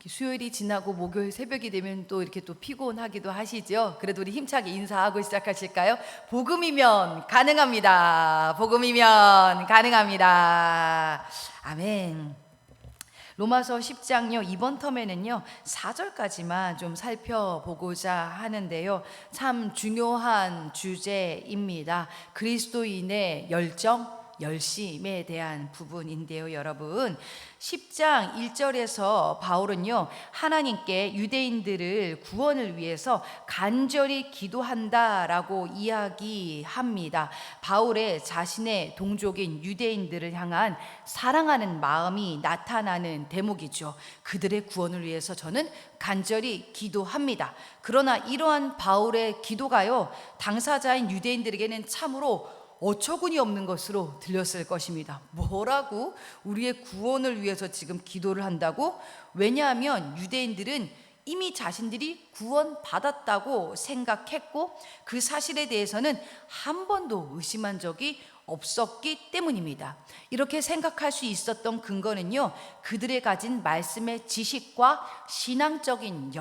수요일이 지나고 목요일 새벽이 되면 또 이렇게 또 피곤하기도 하시죠? 그래도 우리 힘차게 인사하고 시작하실까요? 복음이면 가능합니다. 복음이면 가능합니다. 아멘. 로마서 10장요 이번 텀에는요 4절까지만 좀 살펴보고자 하는데요, 참 중요한 주제입니다. 그리스도인의 열심에 대한 부분인데요, 여러분 10장 1절에서 바울은요 하나님께 유대인들을 구원을 위해서 간절히 기도한다라고 이야기합니다. 바울의 자신의 동족인 유대인들을 향한 사랑하는 마음이 나타나는 대목이죠. 그들의 구원을 위해서 저는 간절히 기도합니다. 그러나 이러한 바울의 기도가요 당사자인 유대인들에게는 참으로 어처구니 없는 것으로 들렸을 것입니다. 뭐라고? 우리의 구원을 위해서 지금 기도를 한다고? 왜냐하면 유대인들은 이미 자신들이 구원받았다고 생각했고 그 사실에 대해서는 한 번도 의심한 적이 없었기 때문입니다. 이렇게 생각할 수 있었던 근거는요 그들의 가진 말씀의 지식과 신앙적인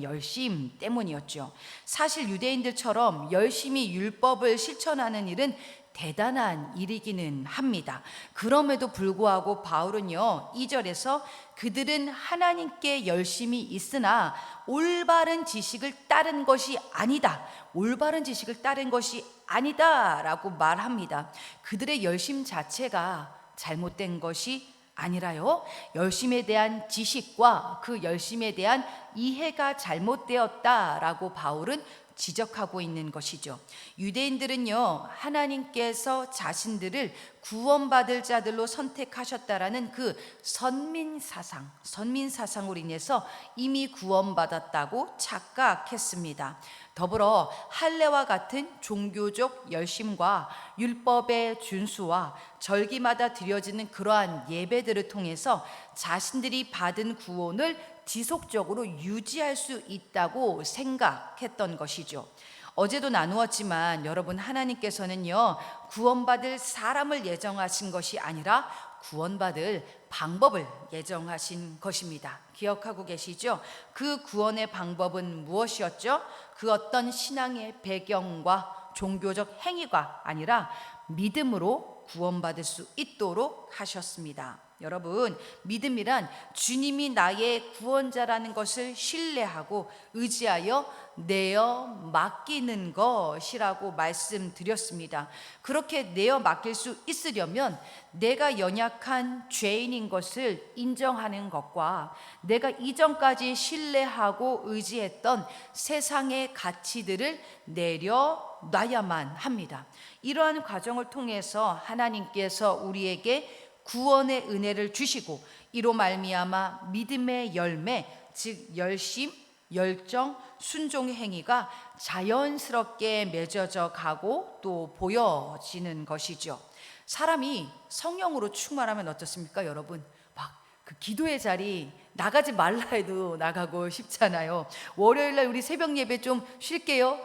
열심 때문이었죠. 사실 유대인들처럼 열심히 율법을 실천하는 일은 대단한 일이기는 합니다. 그럼에도 불구하고 바울은요 2절에서 그들은 하나님께 열심히 있으나 올바른 지식을 따른 것이 아니다, 올바른 지식을 따른 것이 아니다 라고 말합니다. 그들의 열심 자체가 잘못된 것이 아니라요 열심에 대한 지식과 그 열심에 대한 이해가 잘못되었다라고 바울은 지적하고 있는 것이죠. 유대인들은요 하나님께서 자신들을 구원받을 자들로 선택하셨다라는 그 선민사상으로 인해서 이미 구원받았다고 착각했습니다. 더불어 할례와 같은 종교적 열심과 율법의 준수와 절기마다 드려지는 그러한 예배들을 통해서 자신들이 받은 구원을 지속적으로 유지할 수 있다고 생각했던 것이죠. 어제도 나누었지만 여러분 하나님께서는요 구원받을 사람을 예정하신 것이 아니라 구원받을 방법을 예정하신 것입니다. 기억하고 계시죠? 그 구원의 방법은 무엇이었죠? 그 어떤 신앙의 배경과 종교적 행위가 아니라 믿음으로 구원받을 수 있도록 하셨습니다. 여러분 믿음이란 주님이 나의 구원자라는 것을 신뢰하고 의지하여 내어 맡기는 것이라고 말씀드렸습니다. 그렇게 내어 맡길 수 있으려면 내가 연약한 죄인인 것을 인정하는 것과 내가 이전까지 신뢰하고 의지했던 세상의 가치들을 내려놔야만 합니다. 이러한 과정을 통해서 하나님께서 우리에게 구원의 은혜를 주시고 이로 말미암아 믿음의 열매, 즉 열심, 열정, 순종의 행위가 자연스럽게 맺어져 가고 또 보여지는 것이죠. 사람이 성령으로 충만하면 어떻습니까, 여러분? 막 그 기도의 자리 나가지 말라 해도 나가고 싶잖아요. 월요일날 우리 새벽 예배 좀 쉴게요.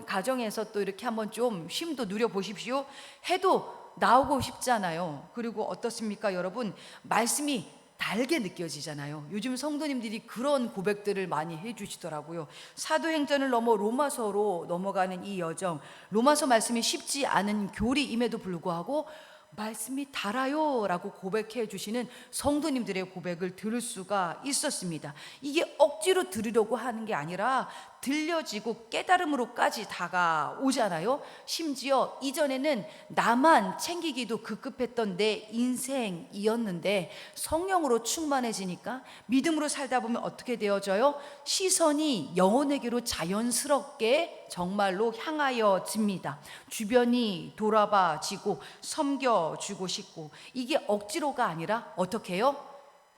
가정에서 또 이렇게 한번 좀 쉼도 누려보십시오. 해도 나오고 싶잖아요. 그리고 어떻습니까, 여러분? 말씀이 달게 느껴지잖아요. 요즘 성도님들이 그런 고백들을 많이 해주시더라고요. 사도행전을 넘어 로마서로 넘어가는 이 여정, 로마서 말씀이 쉽지 않은 교리임에도 불구하고 말씀이 달아요 라고 고백해 주시는 성도님들의 고백을 들을 수가 있었습니다. 이게 억지로 들으려고 하는 게 아니라 들려지고 깨달음으로까지 다가오잖아요. 심지어 이전에는 나만 챙기기도 급급했던 내 인생이었는데 성령으로 충만해지니까 믿음으로 살다 보면 어떻게 되어져요? 시선이 영혼에게로 자연스럽게 정말로 향하여집니다. 주변이 돌아봐지고 섬겨주고 싶고, 이게 억지로가 아니라 어떻게 해요?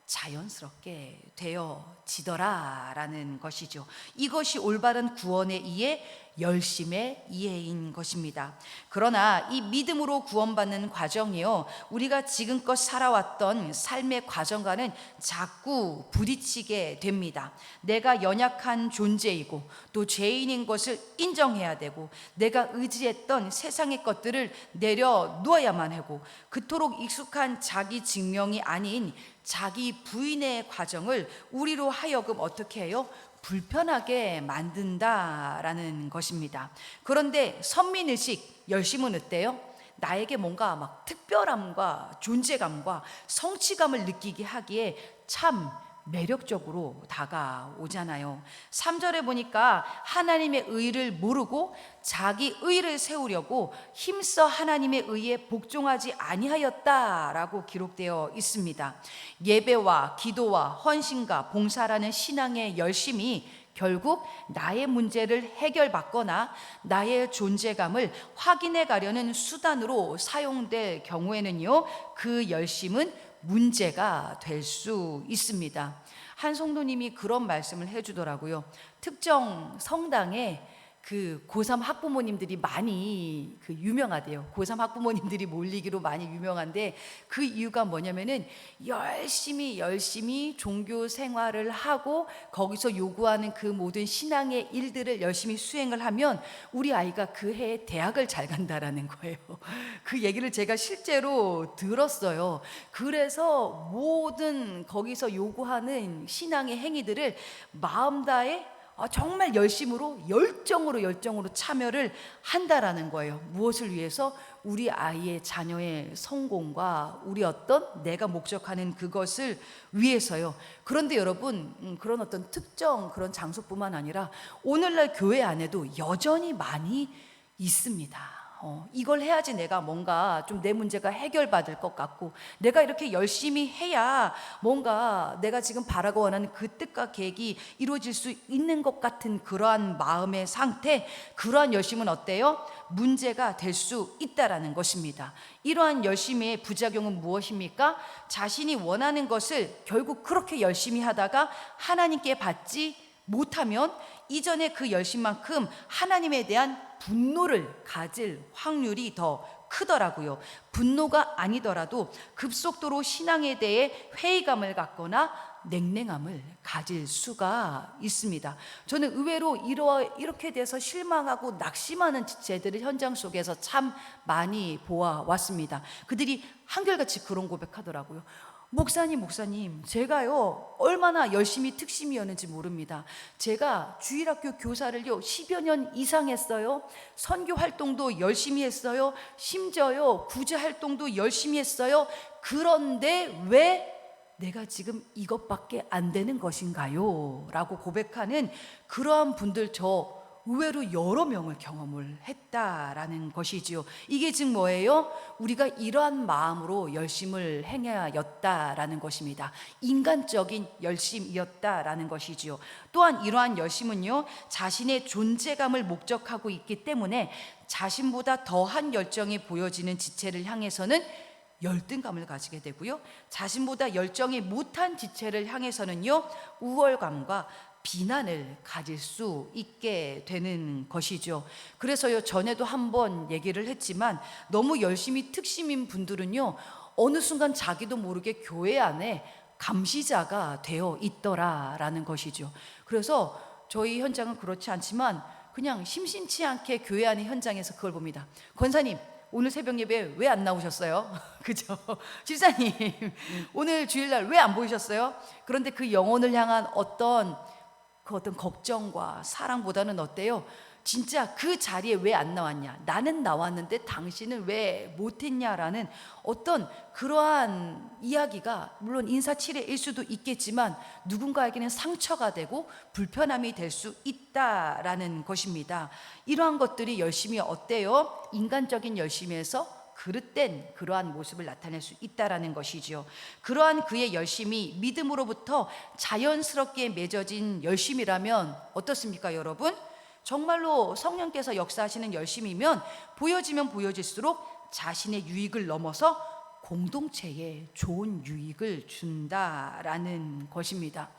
자연스럽게 되어지더라라는 것이죠. 이것이 올바른 구원에 의해 열심의 이해인 것입니다. 그러나 이 믿음으로 구원받는 과정이요, 우리가 지금껏 살아왔던 삶의 과정과는 자꾸 부딪히게 됩니다. 내가 연약한 존재이고 또 죄인인 것을 인정해야 되고, 내가 의지했던 세상의 것들을 내려놓아야만 하고, 그토록 익숙한 자기 증명이 아닌 자기 부인의 과정을 우리로 하여금 어떻게 해요? 불편하게 만든다라는 것입니다. 그런데 선민의식, 열심은 어때요? 나에게 뭔가 막 특별함과 존재감과 성취감을 느끼게 하기에 참 매력적으로 다가오잖아요. 3절에 보니까 하나님의 의를 모르고 자기 의를 세우려고 힘써 하나님의 의에 복종하지 아니하였다라고 기록되어 있습니다. 예배와 기도와 헌신과 봉사라는 신앙의 열심이 결국 나의 문제를 해결받거나 나의 존재감을 확인해 가려는 수단으로 사용될 경우에는요, 그 열심은 문제가 될 수 있습니다. 한 성도님이 그런 말씀을 해주더라고요. 특정 성당에 그 고3 학부모님들이 많이 유명하대요. 고3 학부모님들이 몰리기로 많이 유명한데, 그 이유가 뭐냐면은 열심히 종교 생활을 하고 거기서 요구하는 그 모든 신앙의 일들을 열심히 수행을 하면 우리 아이가 그 해에 대학을 잘 간다라는 거예요. 그 얘기를 제가 실제로 들었어요. 그래서 모든 거기서 요구하는 신앙의 행위들을 마음 다해 정말 열정으로 참여를 한다라는 거예요. 무엇을 위해서? 우리 아이의 자녀의 성공과 우리 어떤 내가 목적하는 그것을 위해서요. 그런데 여러분, 그런 어떤 특정 그런 장소뿐만 아니라 오늘날 교회 안에도 여전히 많이 있습니다. 이걸 해야지 내가 뭔가 좀 내 문제가 해결받을 것 같고, 내가 이렇게 열심히 해야 뭔가 내가 지금 바라고 원하는 그 뜻과 계획이 이루어질 수 있는 것 같은 그러한 마음의 상태, 그러한 열심은 어때요? 문제가 될 수 있다라는 것입니다. 이러한 열심의 부작용은 무엇입니까? 자신이 원하는 것을 결국 그렇게 열심히 하다가 하나님께 받지 못하면 이전에 그 열심만큼 하나님에 대한 분노를 가질 확률이 더 크더라고요. 분노가 아니더라도 급속도로 신앙에 대해 회의감을 갖거나 냉랭함을 가질 수가 있습니다. 저는 의외로 이렇게 돼서 실망하고 낙심하는 지체들을 현장 속에서 참 많이 보아왔습니다. 그들이 한결같이 그런 고백하더라고요. 목사님, 제가요, 얼마나 열심히 특심이었는지 모릅니다. 제가 주일학교 교사를요, 10여 년 이상 했어요. 선교 활동도 열심히 했어요. 심지어요, 구제 활동도 열심히 했어요. 그런데 왜 내가 지금 이것밖에 안 되는 것인가요? 라고 고백하는 그러한 분들 저 의외로 여러 명을 경험을 했다라는 것이지요. 이게 즉 뭐예요? 우리가 이러한 마음으로 열심을 행하였다라는 것입니다. 인간적인 열심이었다라는 것이지요. 또한 이러한 열심은요, 자신의 존재감을 목적하고 있기 때문에 자신보다 더한 열정이 보여지는 지체를 향해서는 열등감을 가지게 되고요, 자신보다 열정이 못한 지체를 향해서는요, 우월감과 비난을 가질 수 있게 되는 것이죠. 그래서요, 전에도 한번 얘기를 했지만 너무 열심히 특심인 분들은요, 어느 순간 자기도 모르게 교회 안에 감시자가 되어 있더라라는 것이죠. 그래서 저희 현장은 그렇지 않지만 그냥 심심치 않게 교회 안의 현장에서 그걸 봅니다. 권사님, 오늘 새벽 예배 왜 안 나오셨어요? 그죠? 집사님, 오늘 주일날 왜 안 보이셨어요? 그런데 그 영혼을 향한 어떤 걱정과 사랑보다는 어때요? 진짜 그 자리에 왜 안 나왔냐? 나는 나왔는데 당신은 왜 못했냐라는 어떤 그러한 이야기가 물론 인사치레일 수도 있겠지만 누군가에게는 상처가 되고 불편함이 될 수 있다라는 것입니다. 이러한 것들이 열심히 어때요? 인간적인 열심에서 그릇된 그러한 모습을 나타낼 수 있다라는 것이죠. 그러한 그의 열심이 믿음으로부터 자연스럽게 맺어진 열심이라면 어떻습니까, 여러분? 정말로 성령께서 역사하시는 열심이면 보여지면 보여질수록 자신의 유익을 넘어서 공동체에 좋은 유익을 준다라는 것입니다.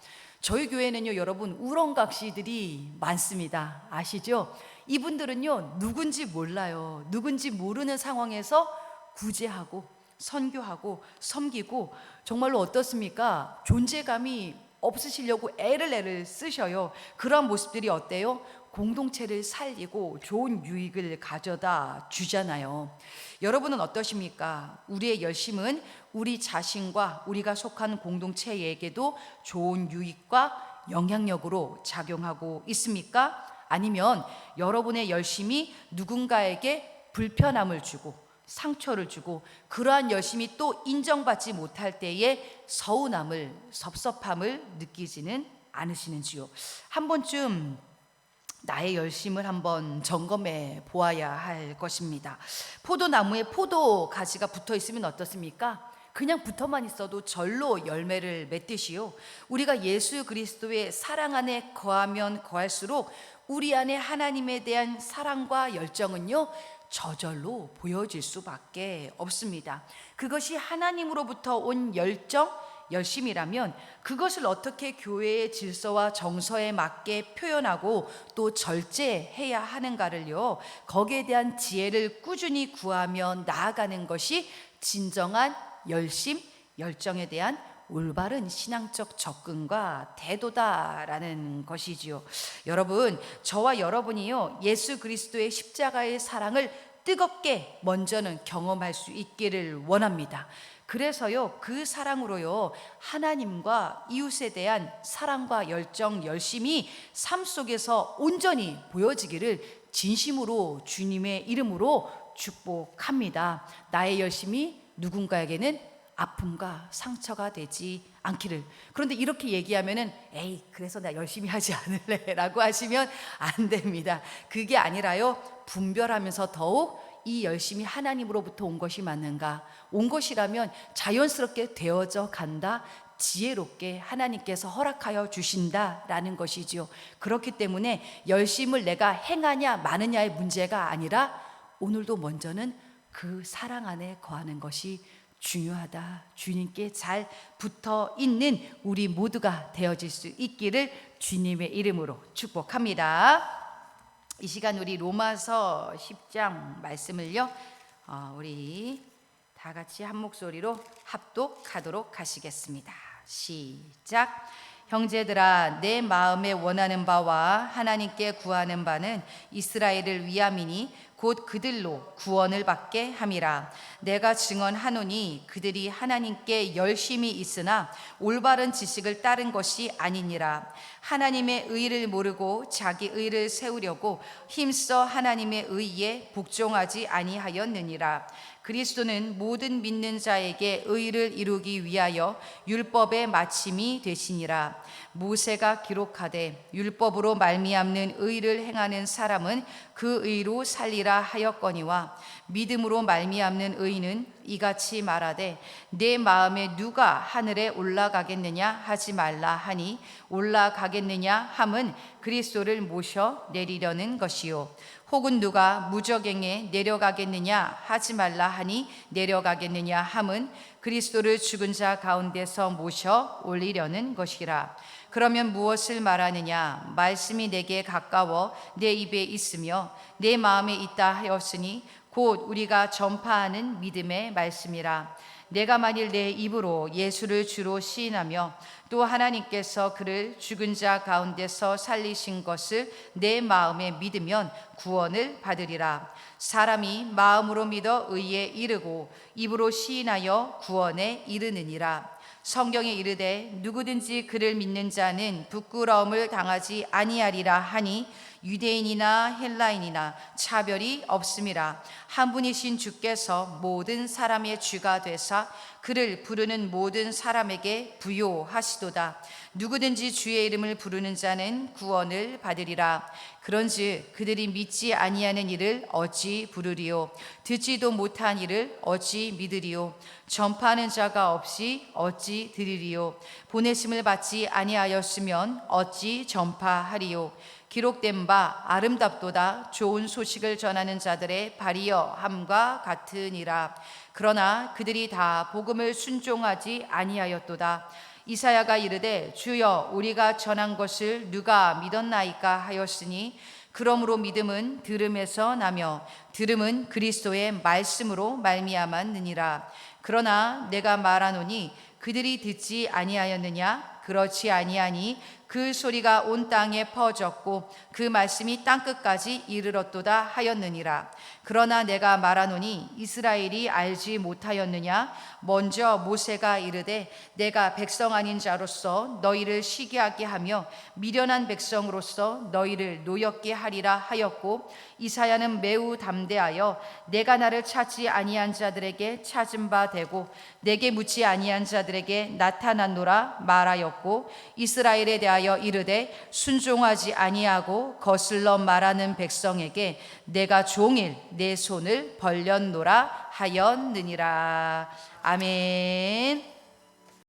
저희 교회는요, 여러분, 우렁각시들이 많습니다. 아시죠? 이분들은요, 누군지 몰라요. 누군지 모르는 상황에서 구제하고 선교하고 섬기고, 정말로 어떻습니까? 존재감이 없으시려고 애를 쓰셔요. 그러한 모습들이 어때요? 공동체를 살리고 좋은 유익을 가져다 주잖아요. 여러분은 어떠십니까? 우리의 열심은 우리 자신과 우리가 속한 공동체에게도 좋은 유익과 영향력으로 작용하고 있습니까? 아니면 여러분의 열심이 누군가에게 불편함을 주고 상처를 주고, 그러한 열심이 또 인정받지 못할 때에 서운함을, 섭섭함을 느끼지는 않으시는지요? 한 번쯤 나의 열심을 한번 점검해 보아야 할 것입니다. 포도나무에 포도 가지가 붙어 있으면 어떻습니까? 그냥 붙어만 있어도 절로 열매를 맺듯이요, 우리가 예수 그리스도의 사랑 안에 거하면 거할수록 우리 안에 하나님에 대한 사랑과 열정은요, 저절로 보여질 수밖에 없습니다. 그것이 하나님으로부터 온 열정, 열심이라면 그것을 어떻게 교회의 질서와 정서에 맞게 표현하고 또 절제해야 하는가를요, 거기에 대한 지혜를 꾸준히 구하며 나아가는 것이 진정한 열심, 열정에 대한 올바른 신앙적 접근과 태도다라는 것이지요. 여러분, 저와 여러분이요, 예수 그리스도의 십자가의 사랑을 뜨겁게 먼저는 경험할 수 있기를 원합니다. 그래서요, 그 사랑으로요, 하나님과 이웃에 대한 사랑과 열정, 열심이 삶 속에서 온전히 보여지기를 진심으로 주님의 이름으로 축복합니다. 나의 열심이 누군가에게는 아픔과 상처가 되지 않기를. 그런데 이렇게 얘기하면은 에이, 그래서 나 열심히 하지 않을래 라고 하시면 안 됩니다. 그게 아니라요, 분별하면서 더욱 이 열심이 하나님으로부터 온 것이 맞는가, 온 것이라면 자연스럽게 되어져 간다, 지혜롭게 하나님께서 허락하여 주신다라는 것이지요. 그렇기 때문에 열심을 내가 행하냐 마느냐의 문제가 아니라 오늘도 먼저는 그 사랑 안에 거하는 것이 중요하다. 주님께 잘 붙어 있는 우리 모두가 되어질 수 있기를 주님의 이름으로 축복합니다. 이 시간 우리 로마서 10장 말씀을요, 우리 다 같이 한 목소리로 합독하도록 하시겠습니다. 시작. 형제들아, 내 마음에 원하는 바와 하나님께 구하는 바는 이스라엘을 위함이니 곧 그들로 구원을 받게 함이라. 내가 증언하노니 그들이 하나님께 열심히 있으나 올바른 지식을 따른 것이 아니니라. 하나님의 의를 모르고 자기 의를 세우려고 힘써 하나님의 의에 복종하지 아니하였느니라. 그리스도는 모든 믿는 자에게 의를 이루기 위하여 율법의 마침이 되시니라. 모세가 기록하되 율법으로 말미암는 의를 행하는 사람은 그 의로 살리라 하였거니와 믿음으로 말미암는 의는 이같이 말하되 내 마음에 누가 하늘에 올라가겠느냐 하지 말라 하니 올라가겠느냐 함은 그리스도를 모셔 내리려는 것이요, 혹은 누가 무저갱에 내려가겠느냐 하지 말라 하니 내려가겠느냐 함은 그리스도를 죽은 자 가운데서 모셔 올리려는 것이라. 그러면 무엇을 말하느냐? 말씀이 내게 가까워 내 입에 있으며 내 마음에 있다 하였으니 곧 우리가 전파하는 믿음의 말씀이라. 내가 만일 내 입으로 예수를 주로 시인하며 또 하나님께서 그를 죽은 자 가운데서 살리신 것을 내 마음에 믿으면 구원을 받으리라. 사람이 마음으로 믿어 의에 이르고 입으로 시인하여 구원에 이르느니라. 성경에 이르되 누구든지 그를 믿는 자는 부끄러움을 당하지 아니하리라 하니 유대인이나 헬라인이나 차별이 없음이라. 한 분이신 주께서 모든 사람의 주가 되사 그를 부르는 모든 사람에게 부요하시도다. 누구든지 주의 이름을 부르는 자는 구원을 받으리라. 그런즉 그들이 믿지 아니하는 이를 어찌 부르리요? 듣지도 못한 이를 어찌 믿으리요? 전파하는 자가 없이 어찌 들으리요? 보내심을 받지 아니하였으면 어찌 전파하리요? 기록된 바 아름답도다 좋은 소식을 전하는 자들의 발이여 함과 같으니라. 그러나 그들이 다 복음을 순종하지 아니하였도다. 이사야가 이르되 주여 우리가 전한 것을 누가 믿었나이까 하였으니 그러므로 믿음은 들음에서 나며 들음은 그리스도의 말씀으로 말미암았느니라. 그러나 내가 말하노니 그들이 듣지 아니하였느냐? 그렇지 아니하니 그 소리가 온 땅에 퍼졌고 그 말씀이 땅끝까지 이르렀도다 하였느니라. 그러나 내가 말하노니 이스라엘이 알지 못하였느냐? 먼저 모세가 이르되 내가 백성 아닌 자로서 너희를 시기하게 하며 미련한 백성으로서 너희를 노엽게 하리라 하였고, 이사야는 매우 담대하여 내가 나를 찾지 아니한 자들에게 찾은 바 되고 내게 묻지 아니한 자들에게 나타났노라 말하였고, 이스라엘에 대하여 이르되 순종하지 아니하고 거슬러 말하는 백성에게 내가 종일 내 손을 벌렸노라 하였느니라. 아멘.